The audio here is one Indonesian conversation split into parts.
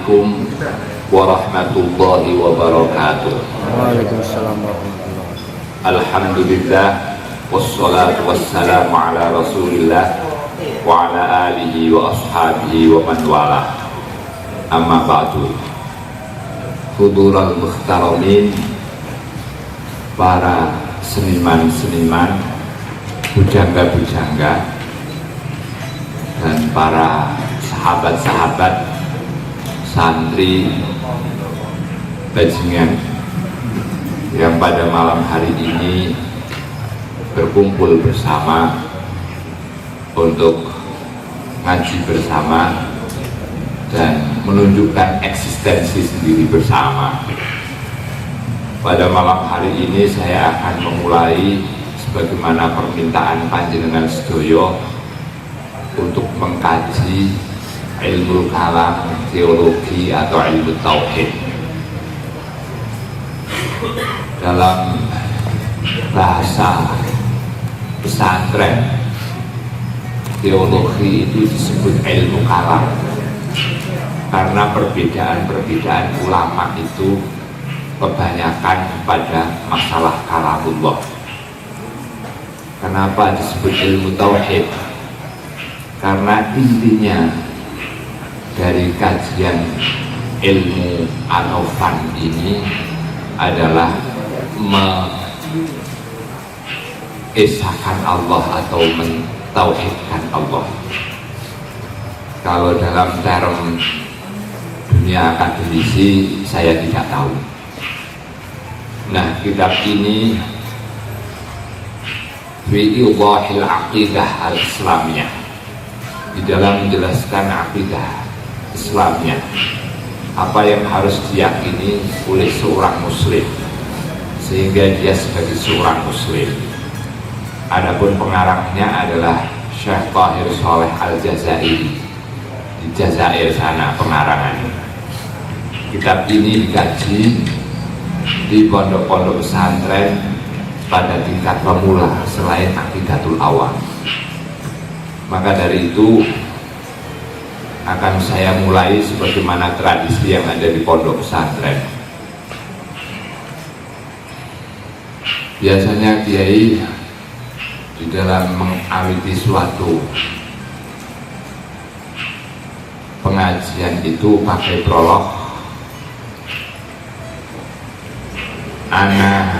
Assalamualaikum warahmatullahi wabarakatuh. Waalaikumsalam warahmatullahi wabarakatuh. Alhamdulillah wassalatu wassalamu ala Rasulillah wa ala alihi wa ashabihi wa man wala. Amma ba'du. Hudural mukhtaramin, para seniman-seniman, bujangga-bujangga, dan para sahabat-sahabat santri bajingan yang pada malam hari ini berkumpul bersama untuk ngaji bersama dan menunjukkan eksistensi sendiri bersama. Pada malam hari ini saya akan memulai sebagaimana permintaan panjenengan sedoyo untuk mengkaji ilmu kalam, teologi atau ilmu tauhid. Dalam bahasa pesantren, teologi itu disebut ilmu kalam karena perbedaan-perbedaan ulama itu kebanyakan pada masalah kalamullah. Kenapa disebut ilmu tauhid? Karena intinya dari kajian ilmu atau fan ini adalah mengesahkan Allah atau mentauhidkan Allah. Kalau dalam term dunia akademisi saya tidak tahu. Nah, kitab ini fi idhahil aqidah al-islamiyah, di dalam menjelaskan akidah Islamnya, apa yang harus diyakini oleh seorang muslim sehingga dia sebagai seorang muslim. Adapun pengarangnya adalah Syekh Tahir Sholeh Al-Jazairi, di Jazair sana pengarangannya. Kitab ini dikaji di pondok-pondok pesantren pada tingkat pemula selain Aqidatul Awam. Maka dari itu akan saya mulai sebagaimana tradisi yang ada di pondok pesantren. Biasanya kiai di dalam mengawiti suatu pengajian itu pakai prolog, ana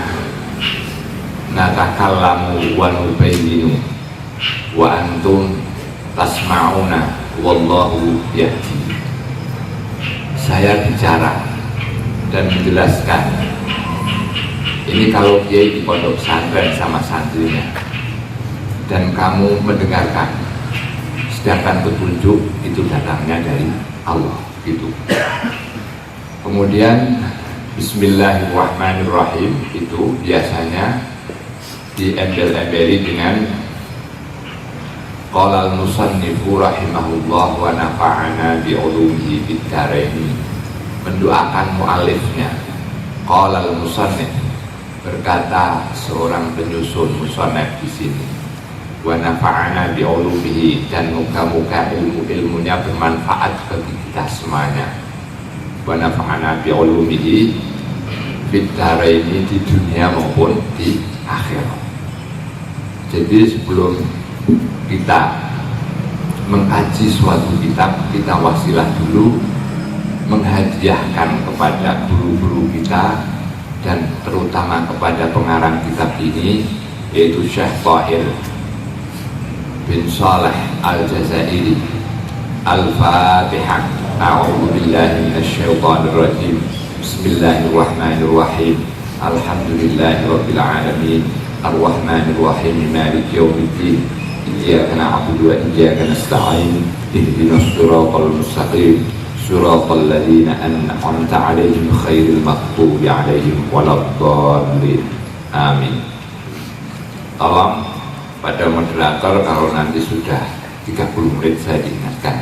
natakallamu wa nubayyinu wa antum tasma'una wallahu yahdi. Saya bicara dan menjelaskan. Ini kalau kiai di pondok pesantren sama santrinya, dan kamu mendengarkan, sedangkan petunjuk itu datangnya dari Allah gitu. Kemudian Bismillahirrahmanirrahim itu biasanya diembel-embeli dengan qala al-musannifu rahimahullah wa nafa'ana bi'ulumihi fid dharain. Mendoakan muallifnya. Qala al-musannif, berkata seorang penyusun musannaf di sini, wa nafa'ana bi'ulumihi, dan moga-moga ilmu-ilmunya bermanfaat bagi kita semuanya. Wa nafa'ana bi'ulumihi fid dharain, di dunia maupun di akhirat. Jadi sebelum kita mengkaji suatu kitab, kita wasilah dulu menghadiahkan kepada guru-guru kita dan terutama kepada pengarang kitab ini, yaitu Syekh Tahir bin Sholeh Al-Jazairi. Al-Fatihah. A'udzu billahi minasyaitonir rajim. Bismillahirrahmanirrahim. Alhamdulillahirabbil alamin. Ar-Rahmanir Rahim. Maliki yaumiddin. Iyyaka na'budu wa iyyaka nasta'in. Ihdinas siratal mustaqim. Siratal ladzina an'amta 'alaihim ghairil maghdubi 'alaihim waladdallin. Amin. Tolong pada moderator kalau nanti sudah 30 menit saya diingatkan.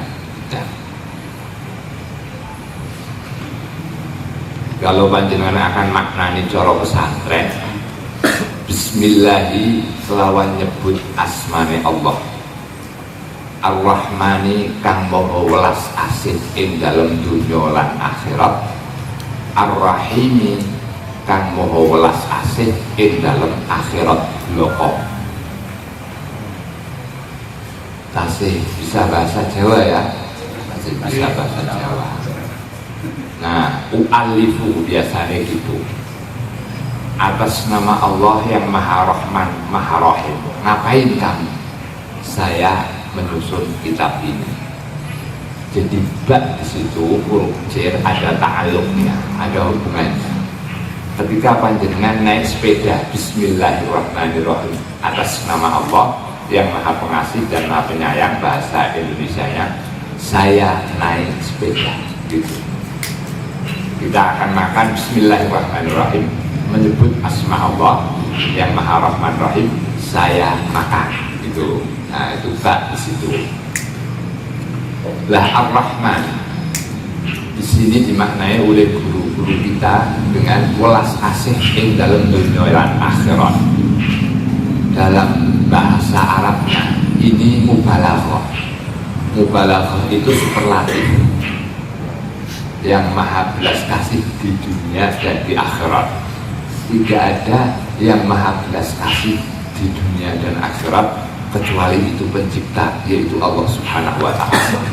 Kalau panjenengan akan maknani coro pesantren, Bismillahi kelawan nyebut asmane Allah. Ar-Rahmani kang maha welas asih ing dalem dunya lan akhirat, Ar-Rahimi kang maha welas asih ing dalem akhirat bloko. Tasih bisa bahasa Jawa ya, masih bisa bahasa Jawa. Nah, u'alifu biasanya gitu, atas nama Allah yang Maha Rahman, Maha Rahim. Ngapain kamu? Saya menyusun kitab ini. Jadi bak di situ huruf jar ada ta'alluqnya, ada hubungannya. Ketika panjenengan naik sepeda, Bismillahirrahmanirrahim, atas nama Allah yang Maha Pengasih dan Maha Penyayang, bahasa Indonesianya, saya naik sepeda. Gitu. Kita akan makan Bismillahirrahmanirrahim, menyebut asma Allah yang Maha Rahman Rahim, saya makan. Gitu. Nah, itu bak di situ. Lah Ar-Rahman di sini dimaknai oleh guru-guru kita dengan welas asih ing dalam dunia lan akhirat. Dalam bahasa Arabnya ini mubalaghah. Mubalaghah itu superlatif, yang maha belas kasih di dunia dan di akhirat. Tidak ada yang maha belas kasih di dunia dan akhirat kecuali itu pencipta, yaitu Allah Subhanahu wa Ta'ala.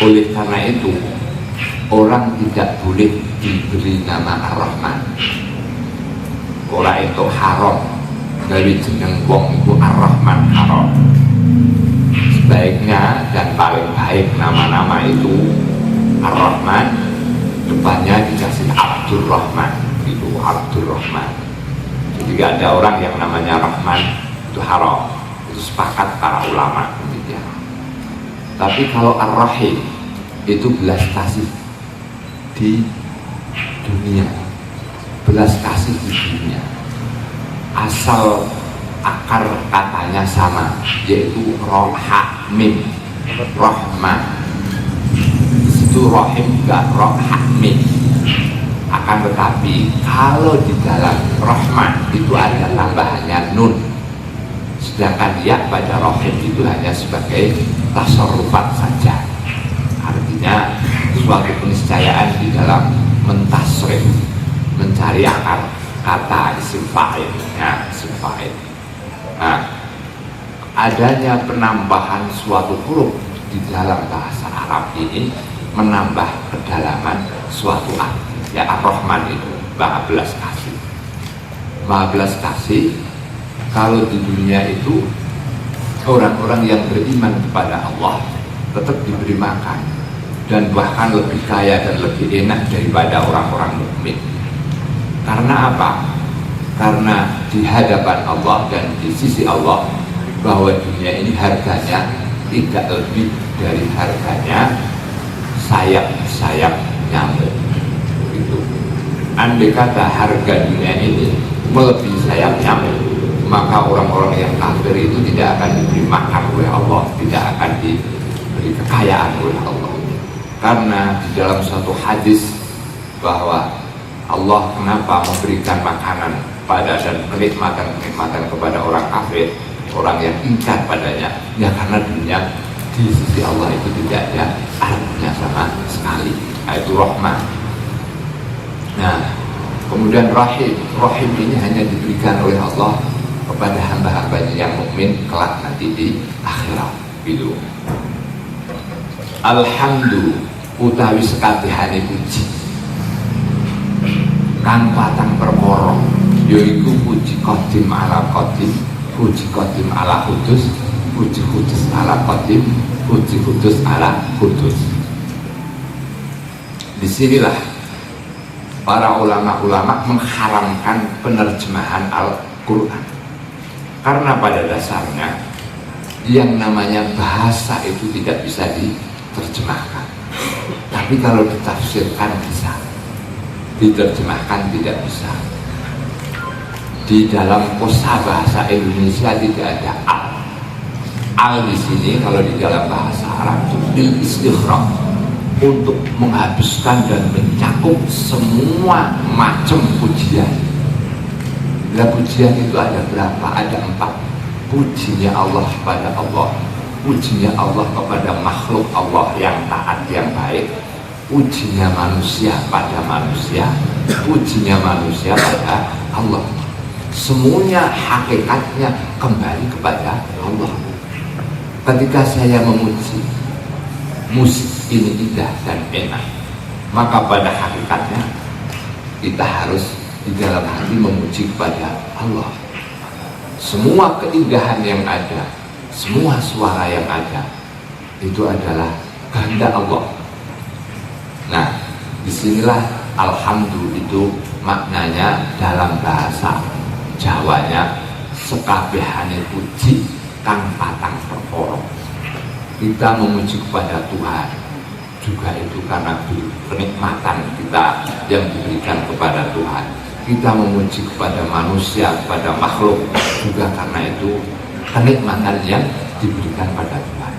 Oleh karena itu, orang tidak boleh diberi nama Ar-Rahman. Orang itu haram, dari jeneng wong itu Ar-Rahman haram. Sebaiknya dan paling baik nama-nama itu Ar-Rahman, depannya dikasih Abdur Rahman, itu Abdur Rahman. Jadi gak ada orang yang namanya Rahman itu haram. Itu sepakat para ulama demikian. Tapi kalau Ar-Rahim itu belas kasih di dunia, belas kasih di dunia. Asal akar katanya sama, yaitu Rohmim, Rahman. Di situ Rahim juga Rohmim. Akan tetapi kalau di dalam Rahman itu ada tambahannya nun, sedangkan ya pada Rahim itu hanya sebagai tasarrufat saja. Artinya suatu keniscayaan di dalam mentasrif, mencari akar kata isim fa'il, ya, isim fa'il. Nah, adanya penambahan suatu huruf di dalam bahasa Arab ini menambah kedalaman suatu arti. Ya, Ar-Rahman itu Maha belas kasih. Maha belas kasih. Kalau di dunia itu orang-orang yang beriman kepada Allah tetap diberi makan dan bahkan lebih kaya dan lebih enak daripada orang-orang mukmin. Karena apa? Karena di hadapan Allah dan di sisi Allah bahwa dunia ini harganya tidak lebih dari harganya sayap-sayap nyamuk. Itu. Andai kata harga dunia ini melebihi sayap nyamuk, maka orang-orang yang kafir itu tidak akan diberi makan oleh Allah, tidak akan diberi kekayaan oleh Allah. Karena di dalam suatu hadis bahwa Allah kenapa memberikan makanan pada dan kenikmatan kepada orang kafir, orang yang ingkar padanya, ya karena dunia di sisi Allah itu tidak ada artinya sama sekali. Itu Rahman. Nah, kemudian Rahim. Rahim ini hanya diberikan oleh Allah kepada hamba-hambanya yang mukmin kelak nanti di akhirat. Gitu. Alhamdulillah utawi sekabehane puji kang patang perkara, yaiku puji qadim ala qadim, puji qadim ala kudus, puji kudus ala qadim, puji kudus ala kudus. Disinilah para ulama-ulama mengharamkan penerjemahan Al-Quran, karena pada dasarnya yang namanya bahasa itu tidak bisa diterjemahkan. Tapi kalau ditafsirkan bisa, diterjemahkan tidak bisa. Di dalam kosa bahasa Indonesia tidak ada al. Al di sini kalau di dalam bahasa Arab itu bil istighraq, untuk menghabiskan dan mencakup semua macam pujian. Nah, pujian itu ada berapa? Ada 4. Pujinya Allah pada Allah, ujinya Allah kepada makhluk Allah yang taat yang baik, ujinya manusia pada manusia, ujinya manusia pada Allah. Semuanya hakikatnya kembali kepada Allah. Ketika saya memuji musik ini indah dan enak, maka pada hakikatnya kita harus di dalam hati memuji kepada Allah. Semua keindahan yang ada, semua suara yang ada, itu adalah kehendak Allah. Nah, disinilah alhamdulillah itu maknanya dalam bahasa Jawanya sekabehane puji kang patang perkara. Kita memuji kepada Tuhan juga itu karena kenikmatan kita yang diberikan kepada Tuhan. Kita memuji kepada manusia, kepada makhluk juga karena itu kenikmatan yang diberikan pada Tuhan.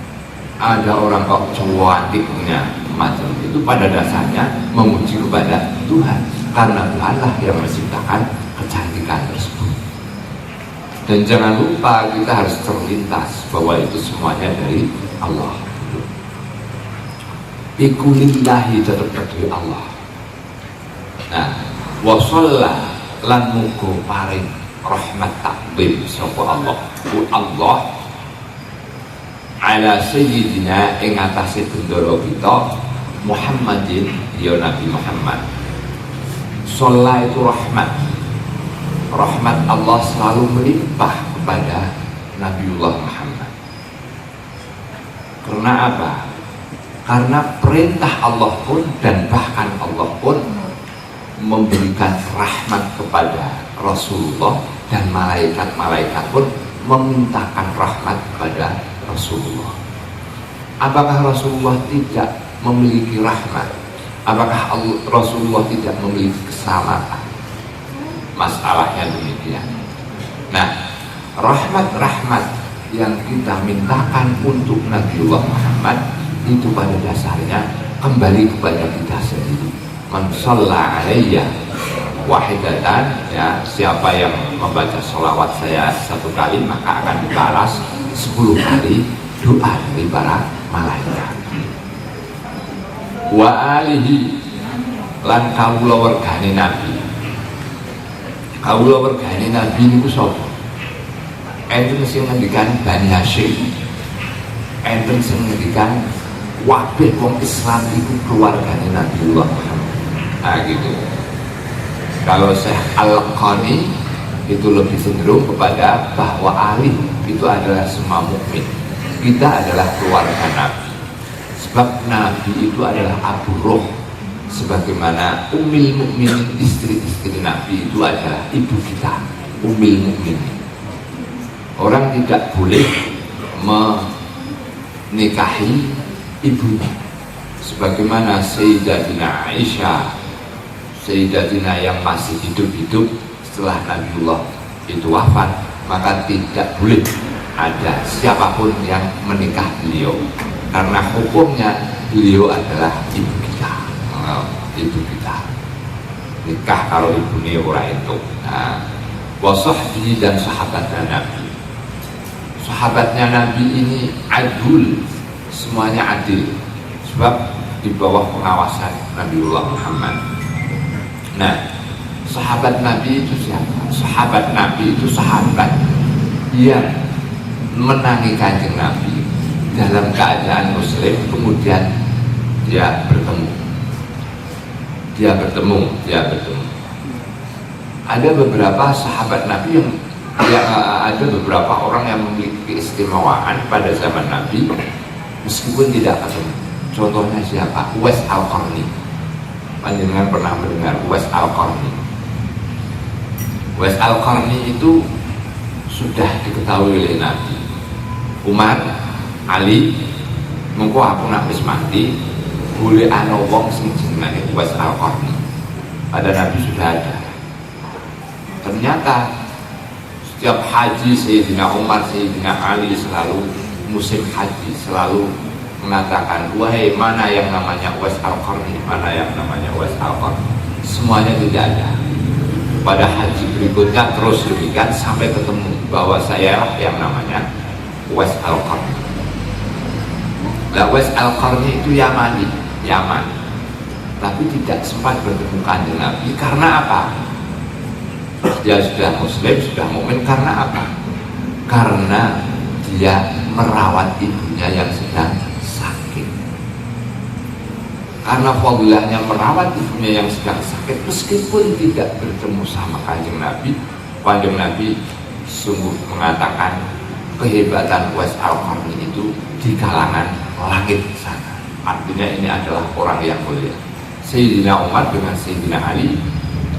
Ada orang kok cantiknya macam itu, pada dasarnya memuji kepada Tuhan karena Tuhanlah yang menciptakan kecantikan tersebut. Dan jangan lupa kita harus terlintas bahwa itu semuanya dari Allah. Iku lillahi, tetap dari Allah. Nah, wasalla lan muga paring rahmat takbir sapa Allah. Allah ala sayyidina ing atase bendoro kita Muhammadin, ya Nabi Muhammad. Sholat itu rahmat. Rahmat Allah selalu melimpah kepada Nabiullah Muhammad. Karena apa? Karena perintah Allah pun dan bahkan Allah pun memberikan rahmat kepada Rasulullah, dan malaikat-malaikat pun memintakan rahmat kepada Rasulullah. Apakah Rasulullah tidak memiliki rahmat? Apakah Rasulullah tidak memiliki keselamatan? Masalahnya demikian. Nah, rahmat-rahmat yang kita mintakan untuk Nabiullah Muhammad itu pada dasarnya kembali kepada kita sendiri. Man shalla alayya wahidatan, ya, siapa yang membaca sholawat saya 1 kali maka akan dibalas 10 kali doa dari para malaikat. Wa alihi lan kawula wergane Nabi. Kawula wergane Nabi niku sapa? Enten sing ngendikan Bani Hasyim, enten sing ngendikan wabeh wong Islam itu keluargane Nabiullah Muhammad. Nah gitu. Kalau Syekh Al-Qani itu lebih cenderung kepada bahwa Ali itu adalah semua mukmin. Kita adalah keluarga Nabi. Sebab Nabi itu adalah Abu Ruh, sebagaimana Ummul Mukminin, istri-istri Nabi itu adalah ibu kita, Ummul Mukminin. Orang tidak boleh menikahi ibunya, sebagaimana Sayyidatina Aisyah, Sayyidatina yang masih hidup-hidup setelah Nabiullah itu wafat, maka tidak boleh ada siapapun yang menikah beliau, karena hukumnya beliau adalah ibu kita. Ibu kita nikah kalau ibunya orang itu. Nah, wasahbihi dan sahabatnya Nabi. Sahabatnya Nabi ini adul, semuanya adil, sebab di bawah pengawasan Nabiullah Muhammad. Nah, sahabat Nabi itu siapa? Sahabat Nabi itu sahabat yang menangi kanjeng Nabi dalam keadaan muslim, kemudian dia bertemu. Ada beberapa sahabat Nabi yang ada beberapa orang yang memiliki keistimewaan pada zaman Nabi meskipun tidak ketemu. Contohnya siapa? Uwais Al-Qarni. Panjenengan pernah mendengar Uwais Al-Qarni? Uwais Al-Qarni itu sudah diketahui oleh Nabi. Umar, Ali, mengko aku nak wis mati, boleh ana wong sing jenenge Uwais Al-Qarni. Pada Nabi sudah ada. Ternyata setiap haji Sayyidina Umar, Sayyidina Ali selalu musim haji selalu mengatakan, wahai mana yang namanya Uwais Al-Qarni, mana yang namanya Uwais Al-Qarni. Semuanya tidak ada. Pada haji berikutnya terus demikian sampai ketemu bahwa saya yang namanya Uwais Al-Qarni. Uwais Al-Qarni itu Yamani, Yaman, tapi tidak sempat bertemu kanjeng Nabi. Karena apa? Dia sudah muslim, sudah mukmin. Karena apa? Karena dia merawat ibunya yang sedang sakit. Karena fadilahnya merawat ibunya yang sedang sakit, meskipun tidak bertemu sama kanjeng Nabi, kanjeng Nabi sungguh mengatakan kehebatan Uwais Al-Qarni itu di kalangan langit sana. Artinya ini adalah orang yang mulia. Sayyidina Umar dengan Sayyidina Ali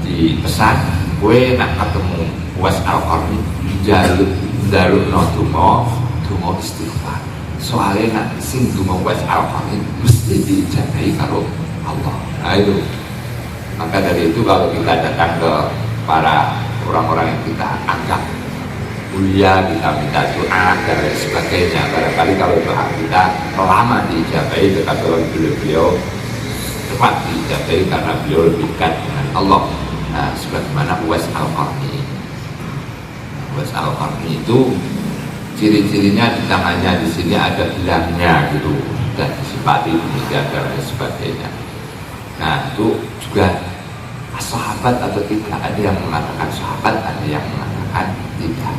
dipesan, gue nak ketemu Uwais Al-Qarni jaluk no donga istighfar. Soalnya nak sing donga Uwais Al-Qarni mesti diijabahi karo Allah. Nah itu. Maka dari itu kalau kita datang ke para orang-orang yang kita anggap mulia, kita minta doa dan lain sebagainya, barangkali kalau doa kita lama diijabahi, dekat dengan beliau cepat diijabahi karena beliau lebih dekat dengan Allah. Nah, sebagaimana Uwais Al-Qarni. Uwais Al-Qarni itu ciri-cirinya di tangannya di sini ada gelangnya gitu, dan disipati demikian dan lain sebagainya. Nah, itu juga sahabat atau tidak, ada yang mengatakan sahabat, ada yang mengatakan tidak.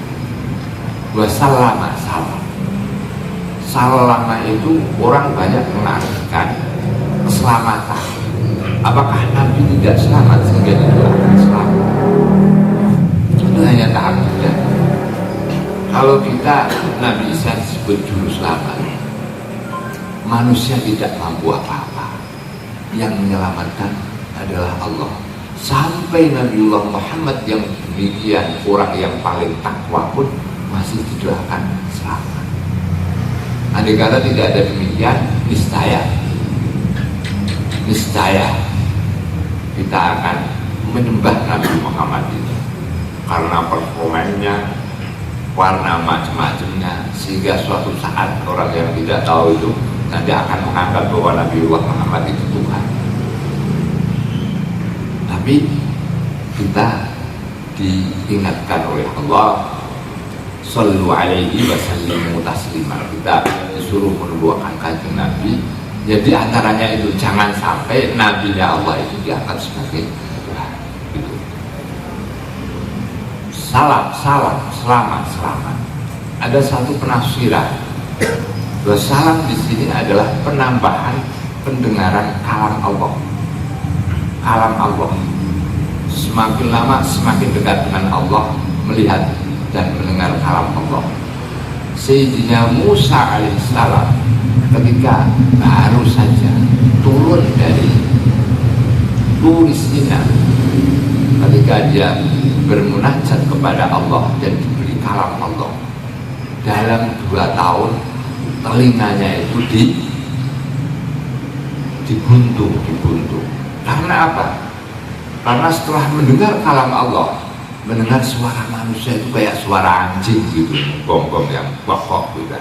Wassalama, salama itu orang banyak mengartikan keselamatan. Apakah Nabi tidak selamat sehingga itu akan selamat? Itu hanya tahap tidak. Kalau kita Nabi Isa disebut juru selamat, manusia tidak mampu apa-apa. Yang menyelamatkan adalah Allah. Sampai Nabiullah Muhammad yang demikian, orang yang paling takwa pun masih didoakan selamat. Andai kata tidak ada demikian, niscaya kita akan menyembah Nabi Muhammad itu karena performanya, warna macam-macamnya, sehingga suatu saat orang yang tidak tahu itu nanti akan menganggap bahwa Nabiullah Muhammad itu Tuhan. Tapi kita diingatkan oleh Allah, Sallu alaihi wa sallimu taslima. Kita disuruh mendoakan kanjeng Nabi. Jadi antaranya itu jangan sampai nabinya Allah itu diangkat sebagai Tuhan. Gitu. Selamat. Ada satu penafsiran bahwa salam di sini adalah penambahan pendengaran kalam Allah. Kalam Allah. Semakin lama semakin dekat dengan Allah, melihat dan mendengar kalam Allah. Sayyidina Musa alaihissalam ketika baru saja turun dari Turi Sina, ketika dia bermunajat kepada Allah dan diberi kalam Allah, dalam 2 tahun telinganya itu dibuntu. Karena apa? Karena setelah mendengar kalam Allah, mendengar suara manusia itu kayak suara anjing gitu, gonggong yang pokok gitu.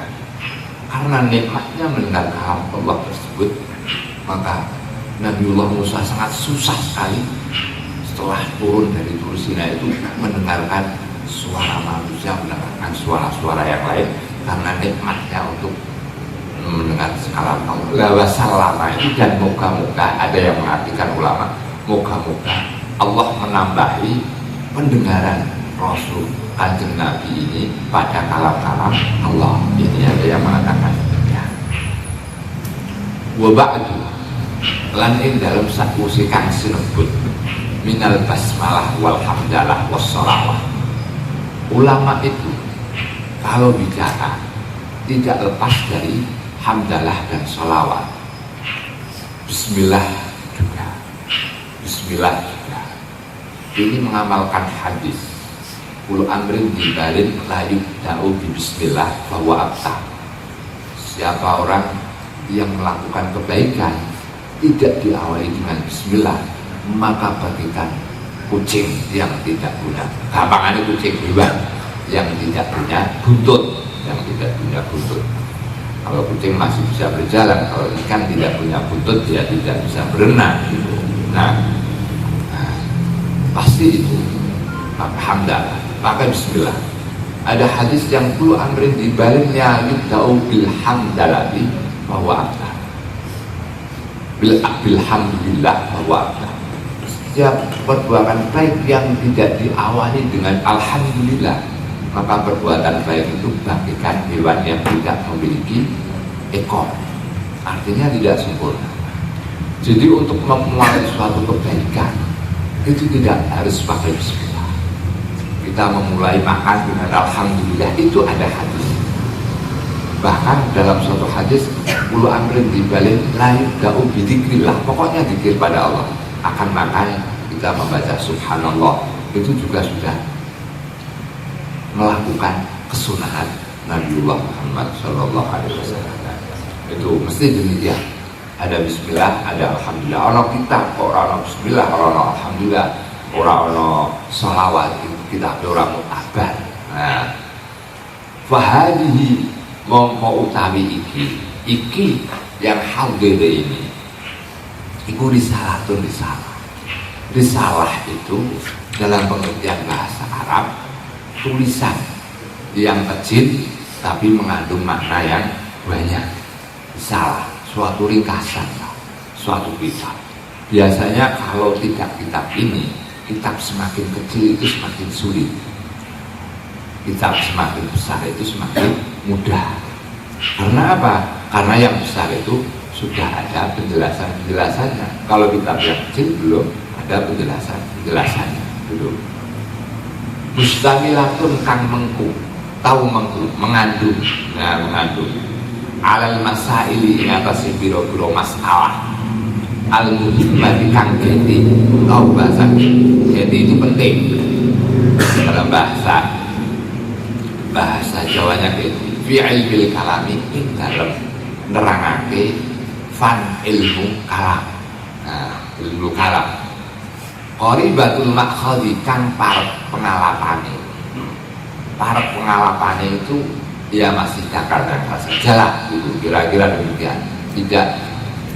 Karena nikmatnya mendengar kalam Allah tersebut, maka Nabiullah Musa sangat susah sekali setelah turun dari Turi Sina itu mendengarkan suara manusia, mendengarkan suara-suara yang lain, karena nikmatnya untuk mendengar kalam Allah. Wassalama itu, dan moga-moga, ada yang mengartikan ulama, moga-moga Allah menambahi pendengaran Rasul kanjeng Nabi ini pada kalam-kalam Allah. Ini ada yang mengatakan ya. Wa ba'du lan ing dalam sakwise kang sinebut minal basmalah wal hamdalah wassalawah. Ulama itu kalau bicara tidak lepas dari hamdalah dan sholawat. Bismillah juga. Ini mengamalkan hadis Kulu amrin dibalin layu da'u bi bismillah bahwa abtah. Siapa orang yang melakukan kebaikan tidak diawali dengan bismillah, maka bagikan kucing yang tidak punya, gampangannya kucing hewan yang tidak punya buntut, Kalau kucing masih bisa berjalan, kalau ikan tidak punya buntut, dia tidak bisa berenang gitu. Nah, pasti itu maka hamdalah, maka bismillah. Ada hadis yang perlu amrin dibaliknya yudha'u bil hamdalati bahwa abdah. Bilhamdulillah bahwa abdah. Setiap perbuatan baik yang tidak diawali dengan alhamdulillah, maka perbuatan baik itu bagaikan hewan yang tidak memiliki ekor, artinya tidak sempurna. Jadi untuk memulai suatu kebaikan itu tidak harus pakai bismillah. Kita memulai makan dengan alhamdulillah, itu ada hadis. Bahkan dalam suatu hadis, ulu amrin dibalik lain ga'u bidikrillah, pokoknya zikir pada Allah. Akan makan kita membaca subhanallah, itu juga sudah melakukan kesunahan Nabiullah Muhammad SAW. Itu mesti demikian. Ada bismillah, ada alhamdulillah. Orang kita orang bismillah, orang alhamdulillah, orang sholawat, kita orang mutabar. Nah, fahadihi mongko utawi iki yang hadir ini, iku risalatun risalah. Risalah itu dalam pengertian bahasa Arab tulisan yang kecil tapi mengandung makna yang banyak. Risalah, suatu ringkasan, suatu kitab. Biasanya kalau tidak kitab ini, kitab semakin kecil itu semakin sulit. Kitab semakin besar itu semakin mudah. Karena apa? Karena yang besar itu sudah ada penjelasan-penjelasannya. Kalau kitab yang kecil belum ada penjelasan-penjelasannya. Belum. Mustamilatun kang mengku, tahu mengku, mengandung, nah mengandung. Alal masaili ing atase biro-biro masalah. Al-muhimmati kang genti, tahu bahasa genti itu penting dalam bahasa Jawanya genti. Fi ilmil kalami ing dalem nerangake fan ilmu kalam. Nah, ilmu kalam. Qoribatul makhadhi kang parek pengalapane. Parek pengalapane itu ya masih dakar-dakar saja lah, gitu. Kira-kira demikian. Tidak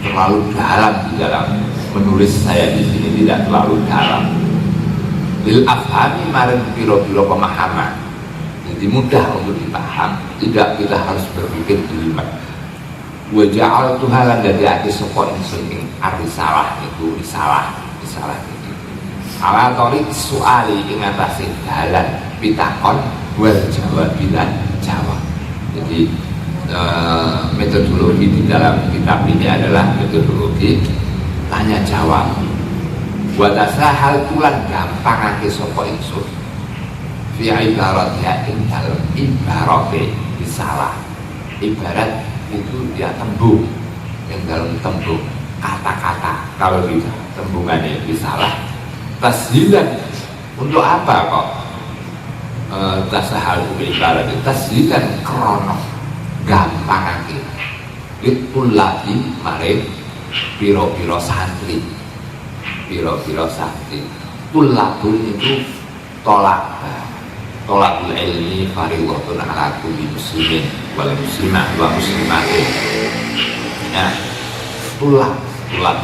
terlalu dalam di dalam menulis saya di sini, tidak terlalu dalam. Lil afhami maring piro-piro pemahaman. Jadi mudah untuk dipaham, tidak kita harus berpikir jelimet. Wa ja'al tuhalan dari ati sapa ingsun arisalah itu risalah itu. Ala tariq suali ing atase dalan pitakon wal jawab bilan jawab. Jadi metodologi di dalam kitab ini adalah metodologi tanya jawab. Wa tasahal tulan gampangake sapa ingsun fi ibaratnya ing dalem ibarate risalah. Ibarat itu dia tembung, yang dalam tembung kata-kata. Kalau di tembungannya risalah, tashilan untuk apa kok? Tasahal ibarat tashilan krono gampangake. Itu lagi mari piro-piro santri. Tulabul itu tolakul ilmi fariwatun ala kulli muslimin wal muslimah wa muslimatin. Nah, tulab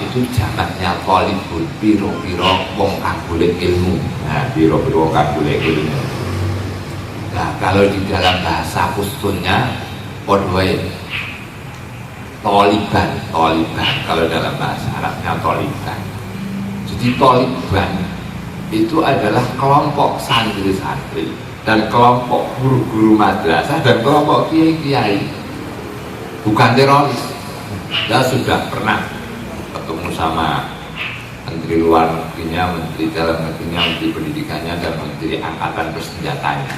itu jamaknya talibul, piro-piro wong kang golek ilmu. Nah, piro-piro wong kang golek ilmu. Nah, kalau di dalam bahasa ustunnya podwae toliban. Kalau dalam bahasa Arabnya toliban. Jadi toliban itu adalah kelompok santri-santri dan kelompok guru-guru madrasah dan kelompok kiai-kiai, bukan teroris. Saya sudah pernah ketemu sama menteri luar negerinya, menteri dalam negerinya, menteri pendidikannya, dan menteri angkatan bersenjatanya.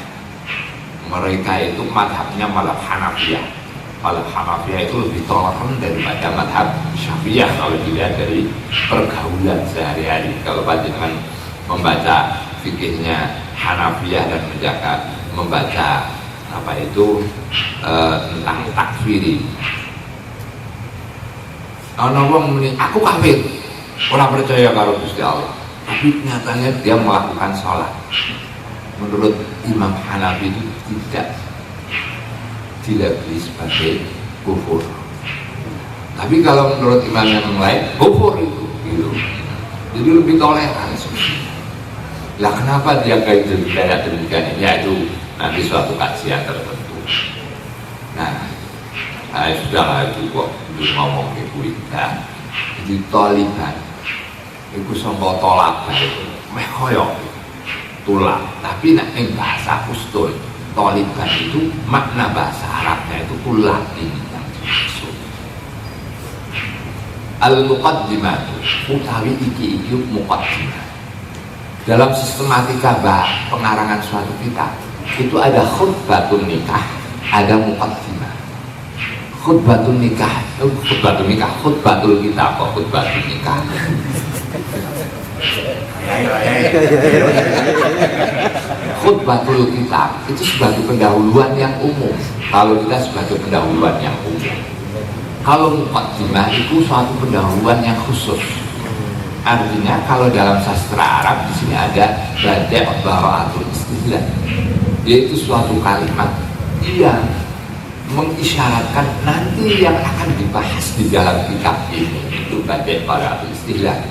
Mereka itu madhabnya madhab Hanafiyah. Madhab Hanafiyah itu lebih toleran daripada madhab Syafi'iyah kalau dilihat dari pergaulan sehari-hari. Kalau panjenengan membaca fikihnya Hanafiyah dan membaca apa itu tentang takfiri. Ana wong muni aku kafir, ora percaya karo Gusti Allah, tapi nyatanya dia melakukan sholat. Menurut Imam Hanafi itu tidak dilabeli sebagai kufur. Tapi kalau menurut imam yang lain kufur itu, gitu. Jadi lebih toleran. Lah kenapa dia kayak demikian? Ya itu nanti suatu kajian tertentu. Nah, Sudahlah itu kok ngomong kayak kuwi. Nah, jadi Taliban itu sangka tolak itu meh koyo tulak, tapi nek ing bahasa ustul Taliban itu makna bahasa Arabnya itu tulak ini yang dimaksud. Al-muqaddimah utawi iki muqaddimah. Dalam sistematika pengarangan suatu kitab itu ada khutbatun nikah, ada muqaddimah. Khutbatun nikah, khutbatul kitab, khutbatun nikah. Khutbatul kitab itu sebagai pendahuluan yang umum. Kalau kita sebagai pendahuluan yang umum. Kalau muqaddimah itu suatu pendahuluan yang khusus. Artinya kalau dalam sastra Arab di sini ada bada' bara'atul istidlal, yaitu suatu kalimat yang mengisyaratkan nanti yang akan dibahas di dalam kitab ini itu bada' bara'atul istidlal.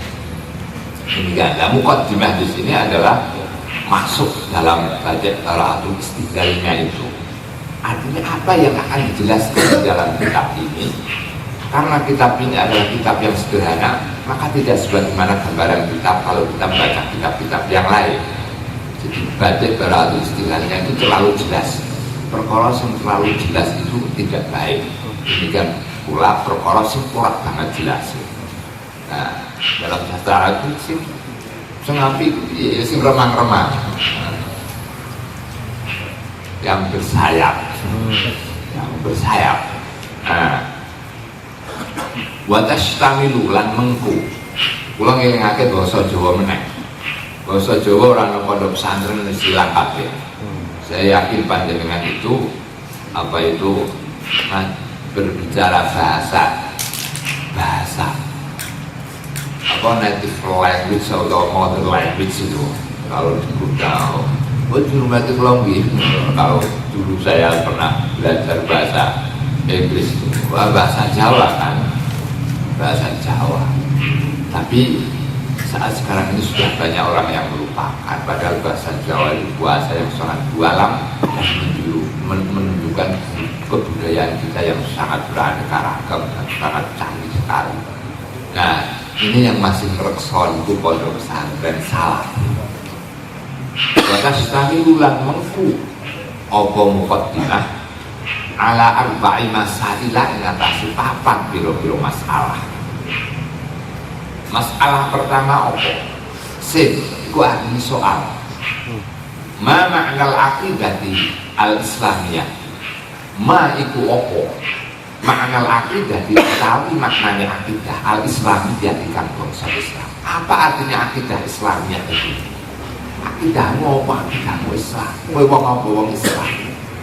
Demikianlah muqaddimah di sini adalah masuk dalam bada' bara'atul istidlalnya itu. Artinya apa yang akan dijelaskan di dalam kitab ini? Karena kitab ini adalah kitab yang sederhana, maka tidak sebagaimana gambaran kitab kalau kita membaca kitab-kitab yang lain. Jadi bada' bara'atul istidlalnya itu terlalu jelas. Perkara yang terlalu jelas itu tidak baik. Demikian pula perkara yang kurang banget jelas. Nah, dalam sastra itu sing apik sing remang-remang. Yang bersayap. Yang bersayap. Nah, watastamilu lan mengku. Kula ngelingake basa Jawa meneh. Basa Jawa ora ana pondok pesantren istilah kabeh. Saya yakin panjenengan itu berbicara bahasa apa native language atau modern language itu kalau di Gudang. Native language kalau dulu saya pernah belajar bahasa Inggris itu bahasa Jawa kan, bahasa Jawa. Tapi saat sekarang ini sudah banyak orang yang melupakan, padahal bahasa Jawa itu bahasa yang sangat dalam dan menunjukkan kebudayaan kita yang sangat beraneka ragam dan sangat canggih sekali. Nah, ini yang masih merekson itu pondok pesantren salah. Batas tahlilan mengku apa muqaddimah ala arba'i masailah ing atase papat pira-pira masalah. Masalah pertama apa? Iku arti soal. Ma ma'nal aqidati al-islamiyah. Ma iku apa? Ma'nal aqidati utawi maknanya akidah al-islamiyah ikan bangsa Islam. Apa artinya akidah Islamiyah itu? Akidahmu apa? Akidahmu Islam. Kowe wong apa wong Islam?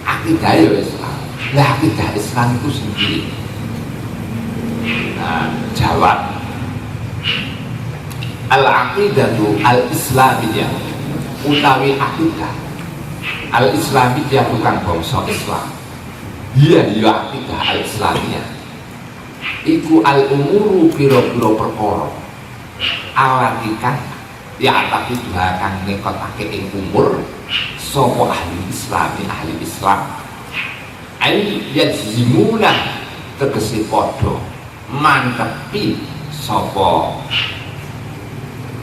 Akidah ya Islam. Lah akidah Islam itu sendiri. Nah, jawab al-aqidatu al-islamiyah utawi akidah al-islamiyah bukan bangsa Islam. Iya akidah al-islamiyah iku al-umuru piro-piro perkara alatika ya tapi akan nekotake ing umur sapa ahli Islam ai yajimuna tegese padha mantepi sapa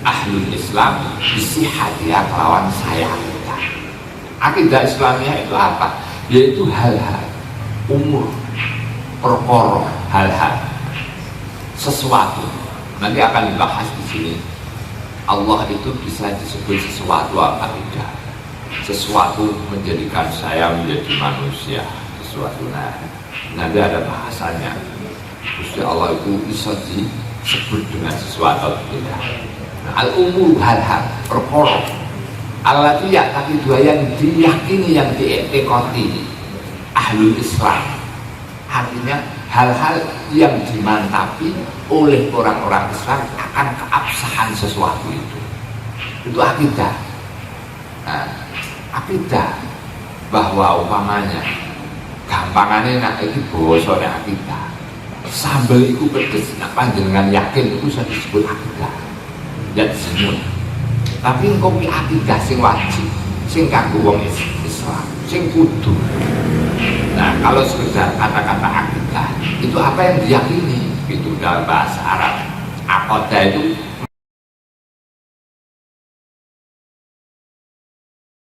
ahlul Islam isi hadiah lawan saya akidah Islamiyah itu apa? Yaitu hal-hal umur perkara hal-hal sesuatu nanti akan dibahas di sini. Allah itu bisa disebut sesuatu apa tidak? Sesuatu menjadikan saya menjadi manusia, sesuatu nanti ada bahasanya. Gusti Allah itu bisa disebut dengan sesuatu atau tidak. Al-umur hal-hal perkara allati tapi dua yang diyakini yang dietikoti ahlul Islam, artinya hal-hal yang dimantapi oleh orang-orang Islam akan keabsahan sesuatu itu akidah. Nah, akidah bahwa umpamanya gampangannya nak iki bosone akidah sambel itu pedes, nak panjenengan yakin itu bisa disebut akidah dan zimun. Tapi engkau pi akidah sing wajib, sing kanggo wong Islam, sing kudu. Nah, kalau sekedar kata-kata akidah itu apa yang diyakini, itu dalam bahasa Arab. Akoda itu